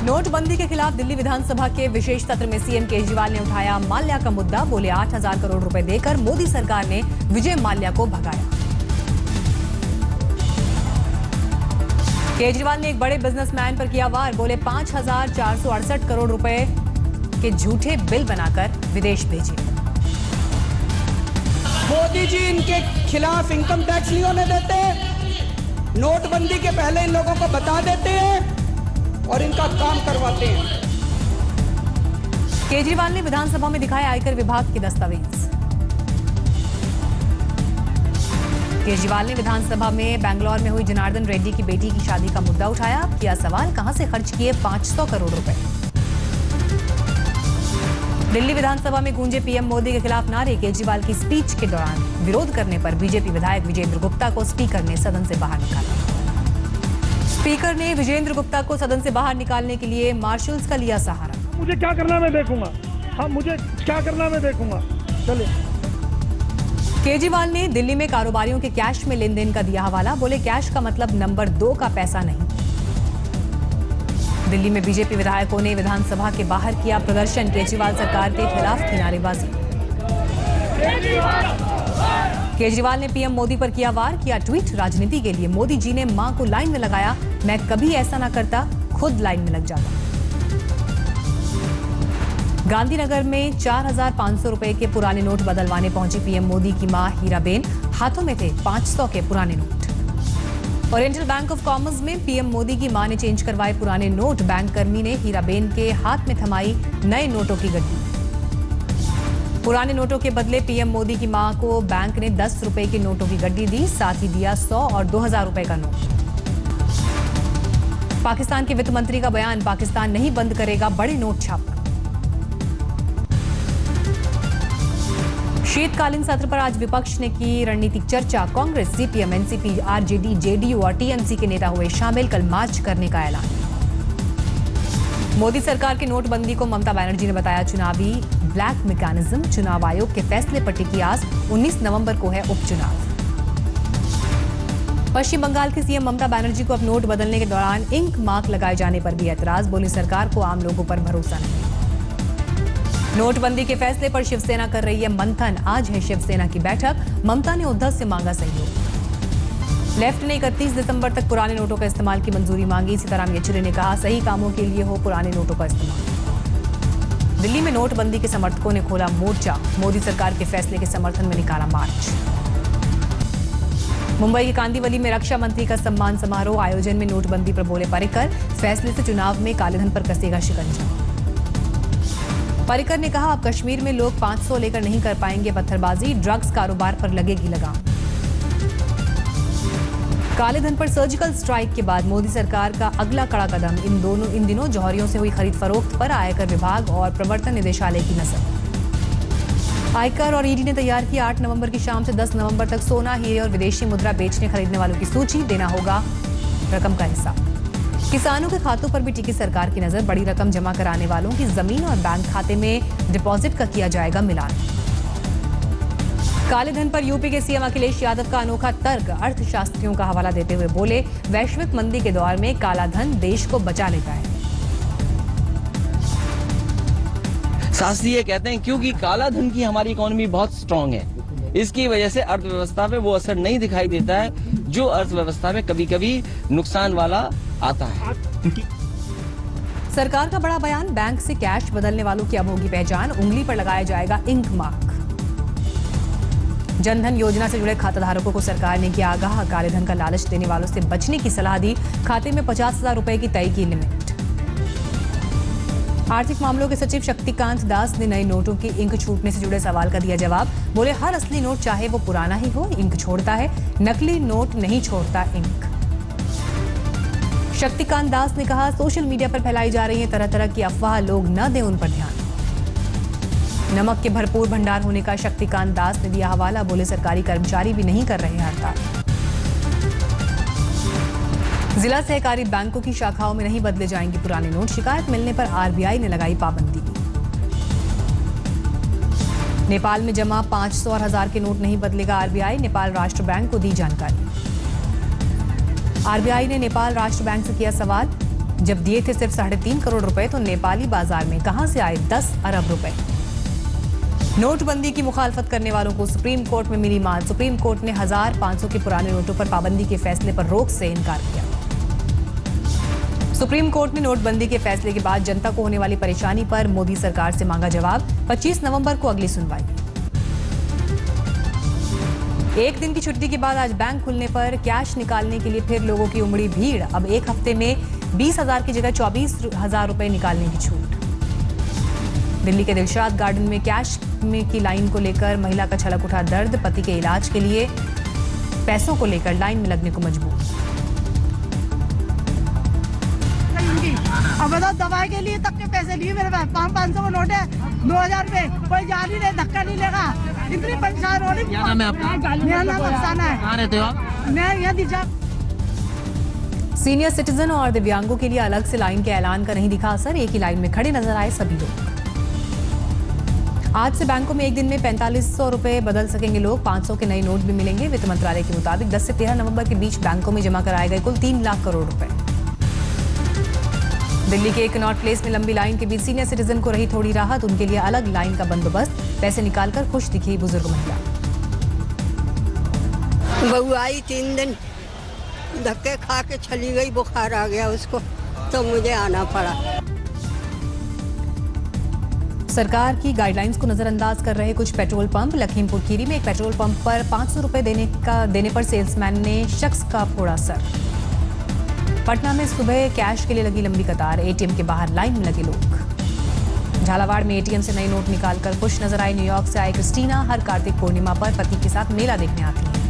नोटबंदी के खिलाफ दिल्ली विधानसभा के विशेष सत्र में सीएम केजरीवाल ने उठाया माल्या का मुद्दा। बोले 8,000 करोड़ रुपए देकर मोदी सरकार ने विजय माल्या को भगाया। केजरीवाल ने एक बड़े बिजनेसमैन पर किया वार। बोले 5,468 करोड़ रुपए के झूठे बिल बनाकर विदेश भेजे। मोदी जी इनके खिलाफ इनकम टैक्स नहीं होने देते, नोटबंदी के पहले इन लोगों को बता देते हैं और इनका काम करवाते हैं। केजरीवाल ने विधानसभा में दिखाए आयकर विभाग के दस्तावेज। केजरीवाल ने विधानसभा में बेंगलौर में हुई जनार्दन रेड्डी की बेटी की शादी का मुद्दा उठाया। किया सवाल, कहां से खर्च किए 500 करोड़ रुपए। दिल्ली विधानसभा में गूंजे पीएम मोदी के खिलाफ नारे। केजरीवाल की स्पीच के दौरान विरोध करने पर बीजेपी विधायक विजेंद्र गुप्ता को स्पीकर ने सदन से बाहर निकाला। स्पीकर ने विजेंद्र गुप्ता को सदन से बाहर निकालने के लिए मार्शल्स का लिया सहारा। मुझे क्या करना मैं देखूंगा, हाँ मुझे क्या करना मैं देखूंगा। चलिए। केजरीवाल ने दिल्ली में कारोबारियों के कैश में लेन देन का दिया हवाला। बोले कैश का मतलब नंबर 2 का पैसा नहीं। दिल्ली में बीजेपी विधायकों ने विधानसभा के बाहर किया प्रदर्शन। केजरीवाल सरकार के खिलाफ की नारेबाजी। केजरीवाल ने पीएम मोदी पर किया वार। किया ट्वीट, राजनीति के लिए मोदी जी ने मां को लाइन में लगाया। मैं कभी ऐसा ना करता, खुद लाइन में लग जाता। गांधीनगर में 4,500 रुपए के पुराने नोट बदलवाने पहुंची पीएम मोदी की मां हीराबेन। हाथों में थे 500 के पुराने note. Oriental bank of commerce में पीएम मोदी की मां ने चेंज करवाए पुराने नोट। बैंक कर्मी ने हीराबेन के हाथ में थमाई नए नोटों की गड्डी। पुराने नोटों के बदले पीएम मोदी की मां को बैंक ने 10 रुपए के नोटों की गड्डी दी। साथ ही दिया 100 और 2,000 रुपए का नोट। पाकिस्तान के वित्त मंत्री का बयान, पाकिस्तान नहीं बंद करेगा बड़े नोट छापना। शीतकालीन सत्र पर आज विपक्ष ने की रणनीतिक चर्चा। Congress, CPM, NCP, RJD, JDU और टीएमसी के नेता हुए शामिल। कल मार्च करने का ऐलान। मोदी सरकार की नोटबंदी को ममता बनर्जी ने बताया चुनावी ब्लैक मैकेनिज्म। चुनाव आयोग के फैसले पर टिकी आस। 19 नवंबर को है उपचुनाव। पश्चिम बंगाल की सीएम ममता बनर्जी को अब नोट बदलने के दौरान इंक मार्क लगाए जाने पर भी ऐतराज। बोली सरकार को आम लोगों पर भरोसा नहीं। नोटबंदी के फैसले पर शिवसेना कर रही है मंथन। आज है शिवसेना की बैठक। ममता ने उद्धव से मांगा सहयोग। लेफ्ट ने 31 दिसंबर तक पुराने नोटों का इस्तेमाल की मंजूरी मांगी। सीताराम येचुरी ने कहा सही कामों के लिए हो पुराने नोटों का इस्तेमाल। दिल्ली में नोटबंदी के समर्थकों ने खोला मोर्चा। मोदी सरकार के फैसले के समर्थन में निकाला मार्च। मुंबई के कांदिवली में रक्षा मंत्री का सम्मान समारोह। आयोजन में नोटबंदी पर बोले पर्रिकर, फैसले से चुनाव में कालेधन पर कसेगा शिकंजा। पर्रिकर ने कहा अब कश्मीर में लोग 500 लेकर नहीं कर पाएंगे पत्थरबाजी। ड्रग्स कारोबार पर लगेगी लगाम। काले धन पर सर्जिकल स्ट्राइक के बाद मोदी सरकार का अगला कड़ा कदम। इन दिनों जौहरियों से हुई खरीद फरोख्त पर आयकर विभाग और प्रवर्तन निदेशालय की नजर। आयकर और ईडी ने तैयार किया 8 नवंबर की शाम से 10 नवंबर तक सोना, हीरे और विदेशी मुद्रा बेचने खरीदने वालों की सूची। देना होगा रकम का हिसाब। किसानों के खातों पर भी टिकी सरकार की नजर। बड़ी रकम जमा कराने वालों की जमीन और बैंक खाते में डिपॉजिट का किया जाएगा मिलान। काले धन पर यूपी के सीएम अखिलेश यादव का अनोखा तर्क। अर्थशास्त्रियों का हवाला देते हुए बोले वैश्विक मंदी के दौर में काला धन देश को बचा लेता है। शास्त्री ये कहते हैं क्योंकि काला धन की हमारी इकोनॉमी बहुत स्ट्रांग है, इसकी वजह से अर्थव्यवस्था पे वो असर नहीं दिखाई देता है जो अर्थव्यवस्था में कभी कभी नुकसान वाला आता है। सरकार का बड़ा बयान, बैंक से कैश बदलने वालों की अब होगी पहचान। उंगली पर लगाया जाएगा इंक मार्क। जनधन योजना से जुड़े खाताधारकों को सरकार ने किया आगाह। काले धन का लालच देने वालों से बचने की सलाह दी। खाते में 50,000 रुपए की तय की लिमिट। आर्थिक मामलों के सचिव शक्तिकांत दास ने नए नोटों की इंक छूटने से जुड़े सवाल का दिया जवाब। बोले हर असली नोट चाहे वो पुराना ही हो इंक छोड़ता है, नकली नोट नहीं छोड़ता इंक। शक्तिकांत दास ने कहा सोशल मीडिया पर फैलाई जा रही है तरह तरह की अफवाह, लोग न दें उन पर ध्यान। नमक के भरपूर भंडार होने का शक्तिकांत दास ने दिया हवाला। बोले सरकारी कर्मचारी भी नहीं कर रहे हड़ताल। जिला सहकारी बैंकों की शाखाओं में नहीं बदले जाएंगे पुराने नोट। शिकायत मिलने पर आरबीआई ने लगाई पाबंदी। नेपाल में जमा 500 और 1000 के नोट नहीं बदलेगा आरबीआई। नेपाल राष्ट्र बैंक को दी जानकारी। आरबीआई ने नेपाल राष्ट्र बैंक से किया सवाल। जब दिए थे सिर्फ 3.5 करोड़ रुपए तो नेपाली बाजार में कहां से आए 10 अरब रुपए। नोटबंदी की मुखालफत करने वालों को सुप्रीम कोर्ट में मिली मान। सुप्रीम कोर्ट ने 1500 के पुराने नोटों पर पाबंदी के फैसले पर रोक से इनकार किया। सुप्रीम कोर्ट ने नोटबंदी के फैसले के बाद जनता को होने वाली परेशानी पर मोदी सरकार से मांगा जवाब। 25 नवंबर को अगली सुनवाई। एक दिन की छुट्टी के बाद आज बैंक खुलने पर कैश निकालने के लिए फिर लोगों की उमड़ी भीड़। अब एक हफ्ते में 20,000 की जगह 24,000 रुपए निकालने की छूट। दिल्ली के दिलशाद गार्डन में कैश में की लाइन को लेकर महिला का छलक उठा दर्द। पति के इलाज के लिए पैसों को लेकर लाइन में लगने को मजबूर। अब बताओ, दवाई के लिए तक के पैसे लिए मेरे पास। 500 का नोट है, 2,000 रुपए। कोई जान ही नहीं, धक्का नहीं लेगा। इतनी परेशान हो रही। क्या नाम है आपका? मेरा नाम अफसाना है। कहाँ रहते हो आप? मैं यहाँ दिशा। सीनियर सिटीजन और दिव्यांगों के लिए अलग से लाइन के ऐलान का नहीं दिखा असर। एक ही लाइन में खड़े नजर आए सभी लोग। आज से बैंकों में एक दिन में 4500 रुपए बदल सकेंगे लोग। 500 के नए नोट भी मिलेंगे। वित्त मंत्रालय के मुताबिक 10 से 13 नवंबर के बीच बैंकों में जमा कराए गए कुल 3 लाख करोड़ रुपए। दिल्ली के कनॉट प्लेस में लंबी लाइन के बीच सीनियर सिटीजन को रही थोड़ी राहत। उनके लिए अलग लाइन का बंदोबस्त। पैसे निकालकर खुश दिखी बुजुर्ग महिला। बहू आई 3 दिन, धक्के खा के चली गई, बुखार आ गया उसको, तो मुझे आना पड़ा। सरकार की गाइडलाइंस को नजरअंदाज कर रहे कुछ पेट्रोल पंप। लखीमपुर खीरी में एक पेट्रोल पंप पर 500 रुपए देने पर सेल्समैन ने शख्स का फोड़ा सर। पटना में सुबह कैश के लिए लगी लंबी कतार। एटीएम के बाहर लाइन में लगे लोग। झालावाड़ में एटीएम से नए नोट निकालकर खुश नजर आए न्यूयॉर्क से आए क्रिस्टीना। हर कार्तिक पूर्णिमा पर पति के साथ मेला देखने आती हैं।